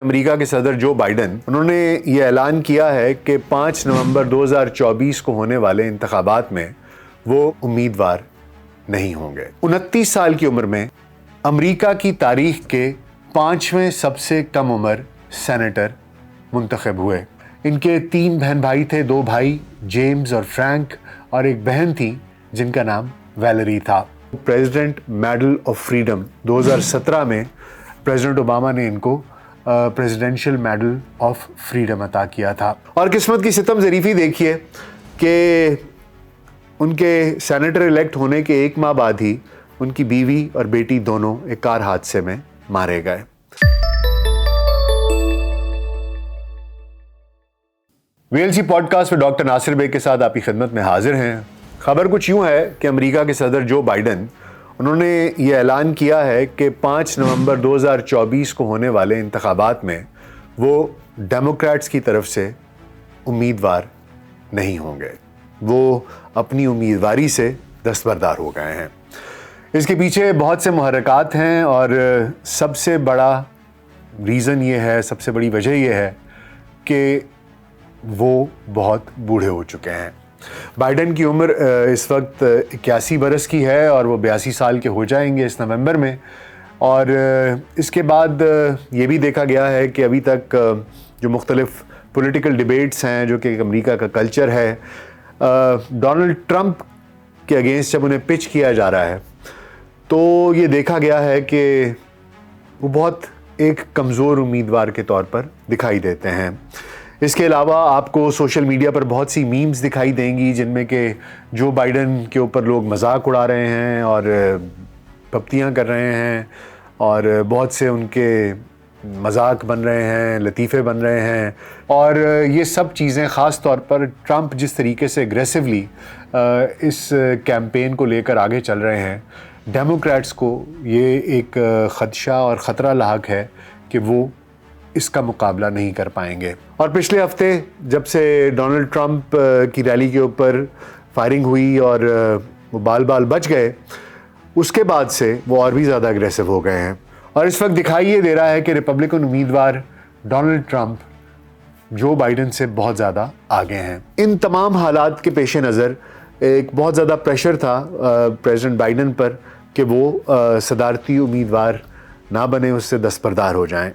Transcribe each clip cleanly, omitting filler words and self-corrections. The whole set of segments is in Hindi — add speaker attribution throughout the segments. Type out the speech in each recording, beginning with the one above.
Speaker 1: अमेरिका के सदर जो बाइडन उन्होंने ये ऐलान किया है कि 5 नवंबर 2024 को होने वाले इंतखाबात में वो उम्मीदवार नहीं होंगे। 29 साल की उम्र में अमेरिका की तारीख के 5वें सबसे कम उम्र सेनेटर मुंतखब हुए। इनके 3 बहन भाई थे, 2 भाई जेम्स और फ्रैंक और एक बहन थी जिनका नाम वैलेरी था। प्रेसिडेंट मेडल ऑफ फ्रीडम 2017 में प्रेसिडेंट ओबामा ने इनको प्रेसिडेंशियल मेडल ऑफ फ्रीडम अता किया था। और किस्मत की सितम ज़रीफ़ी देखिए कि उनके सेनेटर इलेक्ट होने के 1 माह बाद ही उनकी बीवी और बेटी दोनों एक कार हादसे में मारे गए। वीएलसी पॉडकास्ट में डॉक्टर नासिर बेग के साथ आपकी खिदमत में हाजिर हैं। खबर कुछ यूं है कि अमेरिका के सदर जो बाइडन उन्होंने ये ऐलान किया है कि 5 नवंबर 2024 को होने वाले इंतखाबात में वो डेमोक्रेट्स की तरफ से उम्मीदवार नहीं होंगे। वो अपनी उम्मीदवारी से दस्तबरदार हो गए हैं। इसके पीछे बहुत से मुहर्रिकात हैं और सबसे बड़ा रीज़न ये है, सबसे बड़ी वजह ये है कि वो बहुत बूढ़े हो चुके हैं। बाइडन की उम्र इस वक्त 81 बरस की है और वो 82 साल के हो जाएंगे इस नवंबर में। और इसके बाद ये भी देखा गया है कि अभी तक जो मुख्तलिफ पॉलिटिकल डिबेट्स हैं, जो कि अमेरिका का कल्चर है, डोनाल्ड ट्रंप के अगेंस्ट जब उन्हें पिच किया जा रहा है तो ये देखा गया है कि वो बहुत एक कमज़ोर उम्मीदवार के तौर पर दिखाई देते हैं। इसके अलावा आपको सोशल मीडिया पर बहुत सी मीम्स दिखाई देंगी जिनमें कि जो बाइडन के ऊपर लोग मजाक उड़ा रहे हैं और पप्तियाँ कर रहे हैं और बहुत से उनके मजाक बन रहे हैं, लतीफ़े बन रहे हैं। और ये सब चीज़ें ख़ास तौर पर ट्रंप जिस तरीके से एग्रेसिवली इस कैंपेन को लेकर आगे चल रहे हैं, डेमोक्रेट्स को ये एक ख़दशा और ख़तरा लाहक है कि वो इसका मुकाबला नहीं कर पाएंगे। और पिछले हफ्ते जब से डोनाल्ड ट्रंप की रैली के ऊपर फायरिंग हुई और वो बाल बच गए, उसके बाद से वो और भी ज़्यादा अग्रेसिव हो गए हैं। और इस वक्त दिखाई ये दे रहा है कि रिपब्लिकन उम्मीदवार डोनाल्ड ट्रंप जो बाइडन से बहुत ज़्यादा आगे हैं। इन तमाम हालात के पेश नज़र एक बहुत ज़्यादा प्रेशर था प्रेसिडेंट बाइडन पर कि वो सदारती उम्मीदवार ना बने, उससे दस्तबरदार हो जाएं।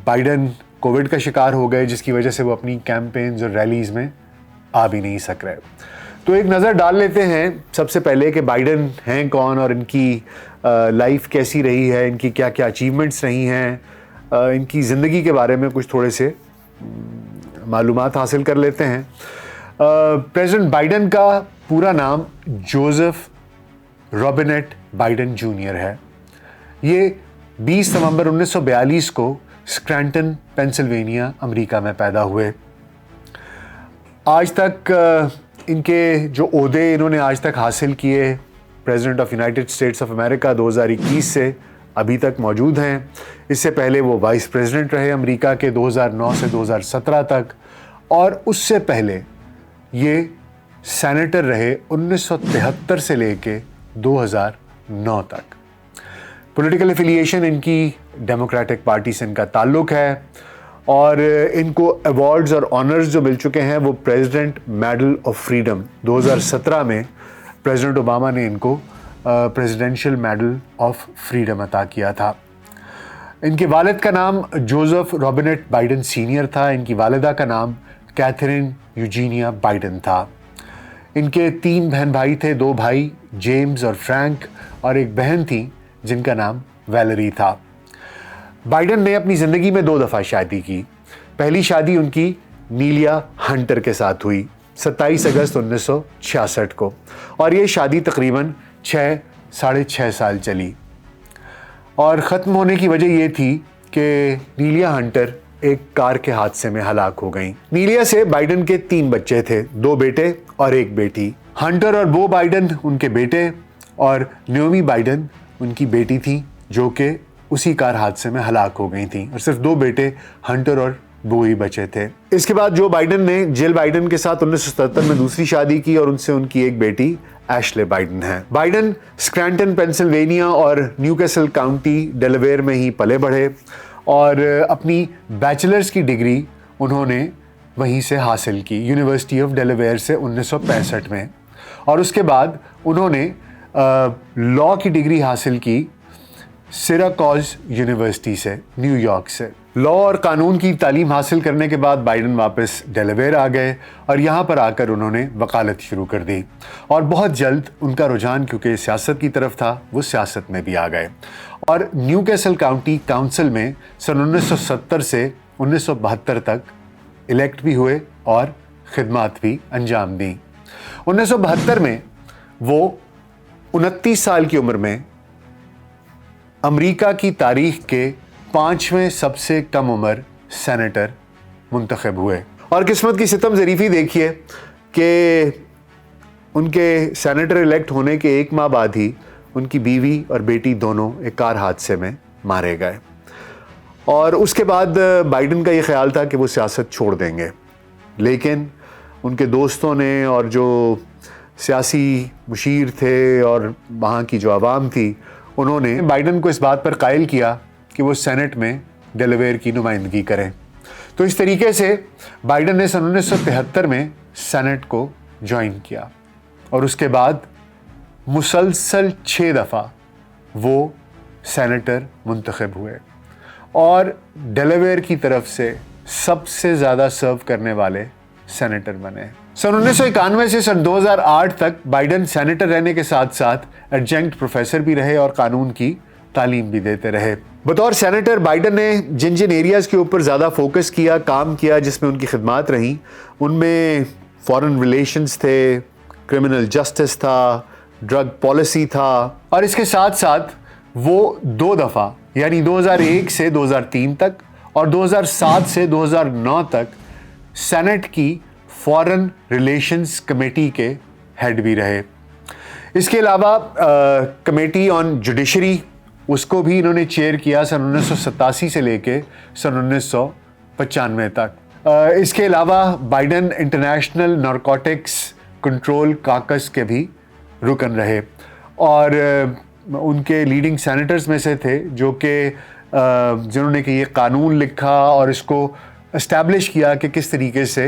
Speaker 1: बाइडन कोविड का शिकार हो गए जिसकी वजह से वो अपनी कैंपेन्स और रैलीज़ में आ भी नहीं सक रहे। तो एक नज़र डाल लेते हैं सबसे पहले कि बाइडन हैं कौन और इनकी लाइफ कैसी रही है, इनकी क्या क्या अचीवमेंट्स रही हैं, इनकी ज़िंदगी के बारे में कुछ थोड़े से मालूमात हासिल कर लेते हैं। प्रेसिडेंट बाइडन का पूरा नाम जोसेफ रॉबिनेट बाइडन जूनियर है। ये 20 नवंबर 1942 को स्क्रैंटन पेंसिल्वेनिया अमेरिका में पैदा हुए। आज तक इनके जो ओहदे इन्होंने आज तक हासिल किए, president of United states of America 2021 से अभी तक मौजूद हैं। इससे पहले वो वाइस प्रेसिडेंट रहे अमेरिका के 2009 से 2017 तक, और उससे पहले ये सेनेटर रहे 1973 से लेके 2009 तक। पॉलिटिकल एफिलिएशन इनकी डेमोक्रेटिक पार्टी से इनका ताल्लुक़ है और इनको अवार्ड्स और ऑनर्स जो मिल चुके हैं वो प्रेसिडेंट मेडल ऑफ फ्रीडम 2017 में प्रेसिडेंट ओबामा ने इनको प्रेसिडेंशियल मेडल ऑफ फ्रीडम अता किया था। इनके वालिद का नाम जोसेफ रॉबिनेट बाइडन सीनियर था। इनकी वालिदा का नाम कैथरीन यूजीनिया बाइडन था। इनके 3 बहन भाई थे, 2 भाई जेम्स और फ्रैंक और एक बहन थी जिनका नाम वैलेरी था। बाइडन ने अपनी ज़िंदगी में 2 दफ़ा शादी की। पहली शादी उनकी नीलिया हंटर के साथ हुई 27 अगस्त 1966 को, और ये शादी तकरीबन 6 साढ़े 6 साल चली और ख़त्म होने की वजह ये थी कि नीलिया हंटर एक कार के हादसे में हलाक हो गई। नीलिया से बाइडन के 3 बच्चे थे, 2 बेटे और 1 बेटी। हंटर और बो बाइडन उनके बेटे और न्योमी बाइडन उनकी बेटी थी जो कि उसी कार हादसे में हलाक हो गई थी, और सिर्फ 2 बेटे हंटर और बो ही बचे थे। इसके बाद जो बाइडन ने जिल बाइडन के साथ 1977 में दूसरी शादी की और उनसे उनकी एक बेटी एशले बाइडन है। बाइडन स्क्रैंटन पेंसिल्वेनिया और न्यूकैसल काउंटी डेलावेयर में ही पले बढ़े और अपनी बैचलर्स की डिग्री उन्होंने वहीं से हासिल की, यूनिवर्सिटी ऑफ डेलावेयर से 1965 में। और उसके बाद उन्होंने लॉ की डिग्री हासिल की सिराकॉज यूनिवर्सिटी से, न्यूयॉर्क से। लॉ और कानून की तालीम हासिल करने के बाद बाइडन वापस डेलावेयर आ गए और यहाँ पर आकर उन्होंने वकालत शुरू कर दी। और बहुत जल्द उनका रुझान क्योंकि सियासत की तरफ था, वो सियासत में भी आ गए और न्यूकैसल काउंटी काउंसिल में सन 1970 से 1972 तक इलेक्ट भी हुए और खिदमत भी अंजाम दी। 1972 में वो 29 साल की उम्र में अमेरिका की तारीख के 5वें सबसे कम उम्र सेनेटर मुंतखब हुए। और किस्मत की सितम ज़रीफ़ी देखिए कि उनके सेनेटर इलेक्ट होने के 1 माह बाद ही उनकी बीवी और बेटी दोनों एक कार हादसे में मारे गए। और उसके बाद बाइडन का ये ख्याल था कि वो सियासत छोड़ देंगे, लेकिन उनके दोस्तों ने और जो सियासी मुशीर थे और वहाँ की जो आवाम थी, उन्होंने बाइडन को इस बात पर कायल किया कि वो सेनेट में डेलावेयर की नुमाइंदगी करें। तो इस तरीके से बाइडन ने सन 1973 में सेनेट को ज्वाइन किया और उसके बाद मुसलसल 6 दफ़ा वो सेनेटर मुंतखब हुए और डेलावेयर की तरफ से सबसे ज़्यादा सर्व करने वाले सेनेटर बने। सन 1991 से सन 2008 तक बाइडन सेनेटर रहने के साथ साथ एडजंक्ट प्रोफेसर भी रहे और कानून की तालीम भी देते रहे। बतौर सेनेटर बाइडन ने जिन जिन एरियाज़ के ऊपर ज़्यादा फोकस किया, काम किया, जिसमें उनकी खिदमात रहीं, उनमें फॉरेन रिलेशंस थे, क्रिमिनल जस्टिस था, ड्रग पॉलिसी था और इसके साथ साथ वो 2 दफ़ा यानी 2001 से 2003 तक और 2007 से 2009 तक सेनेट की फॉरेन रिलेशंस कमेटी के हेड भी रहे। इसके अलावा कमेटी ऑन जुडिशरी, उसको भी इन्होंने चेयर किया सन 1987 से लेके सन 1995 तक। इसके अलावा बाइडन इंटरनेशनल नारकोटिक्स कंट्रोल काकस के भी रुकन रहे और उनके लीडिंग सेनेटर्स में से थे जो कि जिन्होंने कि ये कानून लिखा और इसको इस्टेब्लिश किया कि किस तरीके से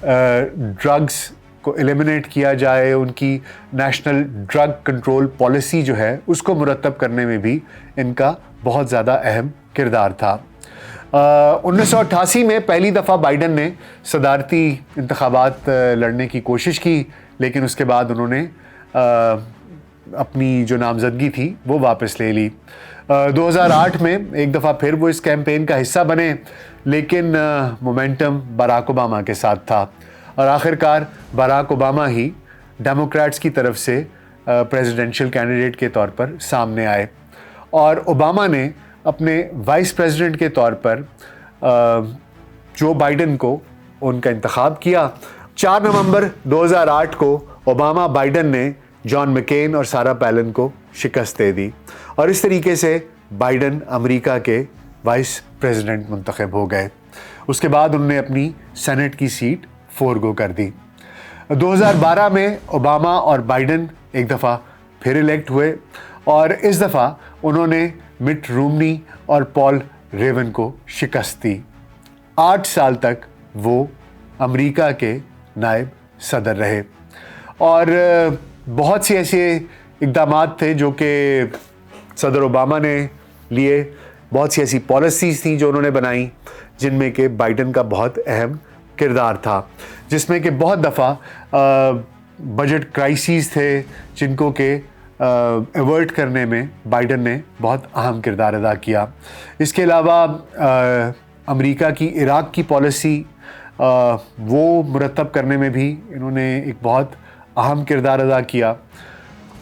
Speaker 1: ड्रग्स को एलिमिनेट किया जाए। उनकी नेशनल ड्रग कंट्रोल पॉलिसी जो है उसको मुरतब करने में भी इनका बहुत ज़्यादा अहम किरदार था। 1988 में पहली दफ़ा बाइडन ने सदारती इंतखाबात लड़ने की कोशिश की, लेकिन उसके बाद उन्होंने अपनी जो नामजदगी थी वो वापस ले ली। 2008 में एक दफ़ा फिर वो इस कैंपेन का हिस्सा बने, लेकिन मोमेंटम बराक ओबामा के साथ था और आखिरकार बराक ओबामा ही डेमोक्रेट्स की तरफ से प्रेसिडेंशियल कैंडिडेट के तौर पर सामने आए और ओबामा ने अपने वाइस प्रेसिडेंट के तौर पर जो बाइडन को उनका इंतखाब किया। 4 नवंबर 2008 को ओबामा बाइडन ने जॉन मैकेन और सारा पैलन को शिकस्त दे दी और इस तरीके से बाइडन अमेरिका के वाइस प्रेसिडेंट मुंतखब हो गए। उसके बाद उन्होंने अपनी सेनेट की सीट फोरगो कर दी। 2012 में ओबामा और बाइडन एक दफ़ा फिर इलेक्ट हुए और इस दफ़ा उन्होंने मिट रोमनी और पॉल रेवन को शिकस्त दी। 8 साल तक वो अमेरिका के नायब सदर रहे और बहुत सी ऐसे इक़दामात थे जो कि सदर ओबामा ने लिए, बहुत सी ऐसी पॉलिसीज़ थी जो उन्होंने बनाई जिनमें कि बाइडन का बहुत अहम किरदार था, जिसमें कि बहुत दफ़ा बजट क्राइसिस थे जिनको कि एवर्ट करने में बाइडन ने बहुत अहम किरदार अदा किया। इसके अलावा अमेरिका की इराक़ की पॉलिसी वो मुरतब करने में भी इन्होंने एक बहुत अहम किरदार अदा किया।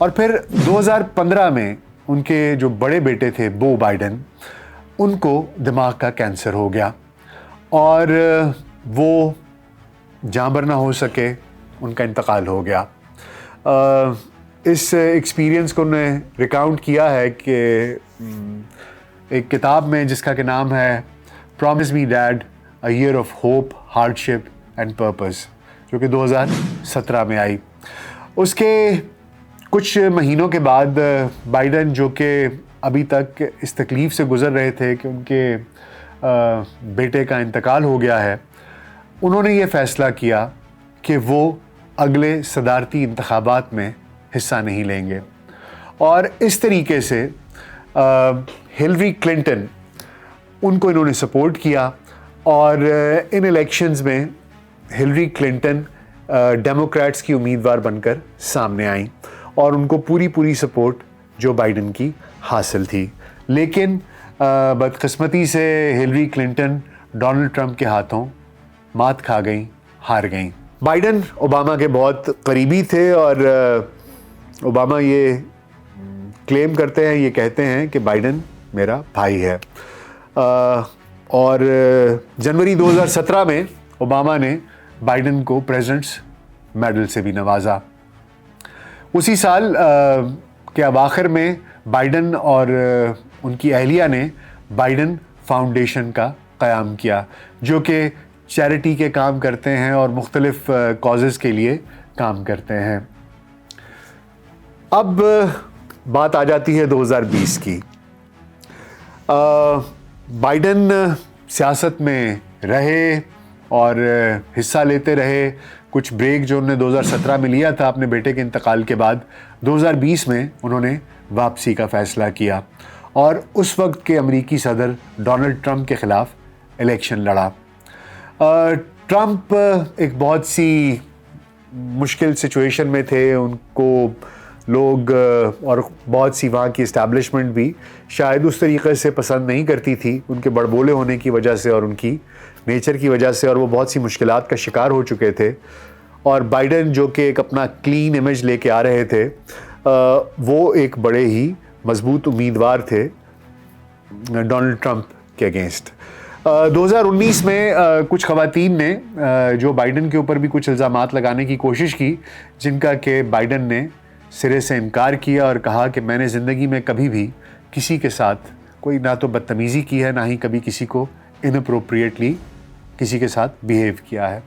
Speaker 1: और फिर 2015 में उनके जो बड़े बेटे थे बो बाइडन, उनको दिमाग का कैंसर हो गया और वो जाँबर ना हो सके, उनका इंतकाल हो गया। इस एक्सपीरियंस को उन्होंने रिकाउंट किया है कि एक किताब में जिसका कि नाम है promise me dad a year of hope, hardship and purpose, जो कि 2017 में आई। उसके कुछ महीनों के बाद बाइडन, जो कि अभी तक इस तकलीफ़ से गुज़र रहे थे कि उनके बेटे का इंतकाल हो गया है, उन्होंने ये फ़ैसला किया कि वो अगले सदारती इंतखाबात में हिस्सा नहीं लेंगे। और इस तरीके से हिलरी क्लिंटन, उनको इन्होंने सपोर्ट किया और इन इलेक्शंस में हिलरी क्लिंटन डेमोक्रेट्स की उम्मीदवार बनकर सामने आई और उनको पूरी सपोर्ट जो बाइडन की हासिल थी। लेकिन बदकिस्मती से हिलरी क्लिंटन डोनाल्ड ट्रंप के हाथों मात खा गई, हार गई। बाइडन ओबामा के बहुत करीबी थे और ओबामा ये क्लेम करते हैं, ये कहते हैं कि बाइडन मेरा भाई है। और जनवरी 2017 में ओबामा ने बाइडन को प्रेसिडेंट्स मेडल से भी नवाजा। उसी साल के अवाखिर में बाइडन और उनकी अहलिया ने बाइडन फाउंडेशन का क़याम किया, जो कि चैरिटी के काम करते हैं और मुख्तलिफ कॉजेज़ के लिए काम करते हैं। अब बात आ जाती है 2020 की। बाइडन सियासत में रहे और हिस्सा लेते रहे। कुछ ब्रेक जो उन्होंने 2017 में लिया था अपने बेटे के इंतकाल के बाद, 2020 में उन्होंने वापसी का फ़ैसला किया और उस वक्त के अमेरिकी सदर डोनाल्ड ट्रंप के ख़िलाफ़ इलेक्शन लड़ा। ट्रंप एक बहुत सी मुश्किल सिचुएशन में थे। उनको लोग और बहुत सी वहाँ की इस्टेब्लिशमेंट भी शायद उस तरीक़े से पसंद नहीं करती थी, उनके बड़बोले होने की वजह से और उनकी नेचर की वजह से, और वो बहुत सी मुश्किलात का शिकार हो चुके थे। और बाइडन जो कि एक अपना क्लीन इमेज लेके आ रहे थे, वो एक बड़े ही मजबूत उम्मीदवार थे डोनाल्ड ट्रंप के अगेंस्ट। 2019 में कुछ ख़वातीन ने जो बाइडन के ऊपर भी कुछ इल्ज़ामात लगाने की कोशिश की, जिनका कि बाइडन ने सिरे से इनकार किया और कहा कि मैंने ज़िंदगी में कभी भी किसी के साथ कोई ना तो बदतमीज़ी की है, ना ही कभी किसी को इनअप्रोप्रिएटली किसी के साथ बिहेव किया है,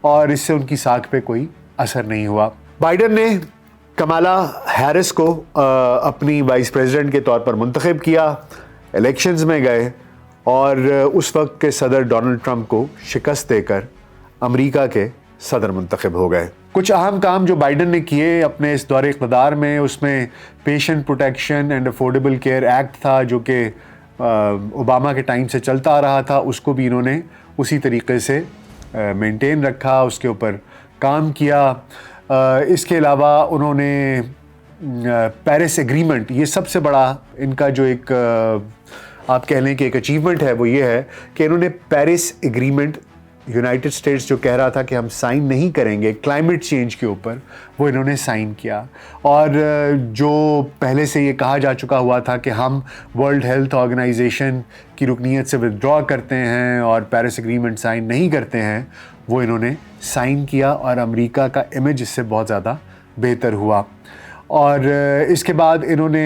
Speaker 1: और इससे उनकी साख पे कोई असर नहीं हुआ। बाइडन ने कमाला हैरिस को अपनी वाइस प्रेसिडेंट के तौर पर मुंतखब किया, इलेक्शंस में गए और उस वक्त के सदर डोनाल्ड ट्रंप को शिकस्त देकर अमेरिका के सदर मुंतखब हो गए। कुछ अहम काम जो बाइडन ने किए अपने इस दौरे इक़्तिदार में, उसमें patient protection and affordable care act था, जो कि ओबामा के टाइम से चलता आ रहा था। उसको भी इन्होंने उसी तरीके से मेंटेन रखा, उसके ऊपर काम किया। इसके अलावा उन्होंने पेरिस एग्रीमेंट, ये सबसे बड़ा इनका जो एक आप कह लें कि एक अचीवमेंट है, वो ये है कि इन्होंने पेरिस एग्रीमेंट, यूनाइटेड स्टेट्स जो कह रहा था कि हम साइन नहीं करेंगे क्लाइमेट चेंज के ऊपर, वो इन्होंने साइन किया। और जो पहले से ये कहा जा चुका हुआ था कि हम वर्ल्ड हेल्थ ऑर्गेनाइजेशन की रुकनीत से विदड्रॉ करते हैं और पेरिस एग्रीमेंट साइन नहीं करते हैं, वो इन्होंने साइन किया और अमेरिका का इमेज इससे बहुत ज़्यादा बेहतर हुआ। और इसके बाद इन्होंने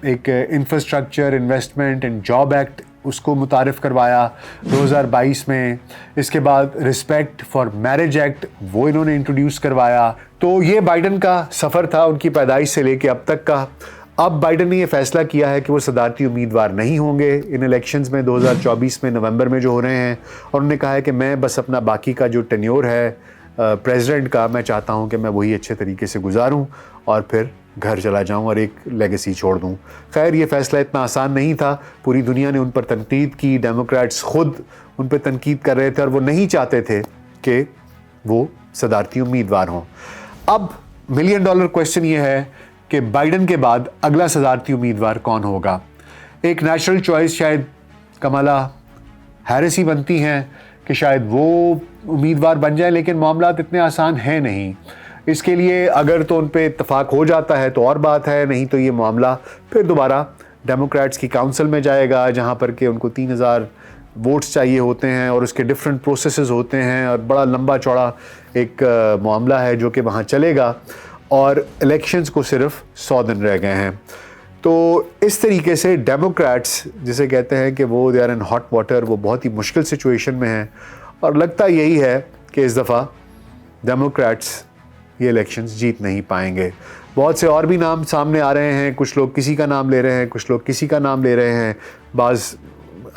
Speaker 1: एक infrastructure investment and job act उसको मुतारिफ़ करवाया 2022 में। इसके बाद रिस्पेक्ट फॉर मैरिज एक्ट, वो इन्होंने इंट्रोड्यूस करवाया। तो ये बाइडन का सफ़र था उनकी पैदाइश से लेके अब तक का। अब बाइडन ने ये फ़ैसला किया है कि वो सदारती उम्मीदवार नहीं होंगे इन इलेक्शंस में 2024 में नवंबर में जो हो रहे हैं, और उन्होंने कहा है कि मैं बस अपना बाकी का जो टेन्योर है प्रेसिडेंट का, मैं चाहता हूँ कि मैं वही अच्छे तरीके से गुजारूँ और फिर घर चला जाऊं और एक लेगेसी छोड़ दूं। खैर, ये फ़ैसला इतना आसान नहीं था। पूरी दुनिया ने उन पर तनकीद की, डेमोक्रेट्स खुद उन पर तनकीद कर रहे थे और वो नहीं चाहते थे कि वो सदारती उम्मीदवार हों। अब $1 मिलियन क्वेश्चन ये है कि बाइडन के बाद अगला सदारती उम्मीदवार कौन होगा। एक नेचुरल चॉइस शायद कमाला हैरिस ही बनती हैं कि शायद वो उम्मीदवार बन जाए, लेकिन मामलात इतने आसान हैं नहीं। इसके लिए अगर तो उन पे इत्तफाक हो जाता है तो और बात है, नहीं तो ये मामला फिर दोबारा डेमोक्रेट्स की काउंसिल में जाएगा, जहाँ पर कि उनको 3000 वोट्स चाहिए होते हैं और उसके डिफरेंट प्रोसेसेस होते हैं और बड़ा लंबा चौड़ा एक मामला है जो कि वहाँ चलेगा, और इलेक्शंस को सिर्फ 100 दिन रह गए हैं। तो इस तरीके से डेमोक्रेट्स जिसे कहते हैं कि वो they are in hot water, वो बहुत ही मुश्किल सिचुएशन में हैं, और लगता यही है कि इस दफ़ा डेमोक्रेट्स ये इलेक्शंस जीत नहीं पाएंगे। बहुत से और भी नाम सामने आ रहे हैं, कुछ लोग किसी का नाम ले रहे हैं, कुछ लोग किसी का नाम ले रहे हैं। बाज़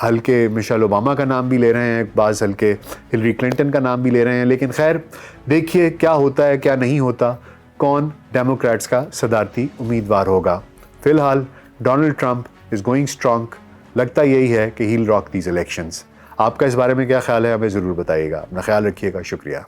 Speaker 1: हल्के मिशेल ओबामा का नाम भी ले रहे हैं, बाज़ हल्के हिलरी क्लिंटन का नाम भी ले रहे हैं। लेकिन खैर देखिए क्या होता है क्या नहीं होता, कौन डेमोक्रेट्स का सदारती उम्मीदवार होगा। फ़िलहाल Donald Trump is going strong, लगता यही है कि he will rock these elections. आपका इस बारे में क्या ख्याल है, हमें ज़रूर बताइएगा। अपना ख्याल रखिएगा, शुक्रिया।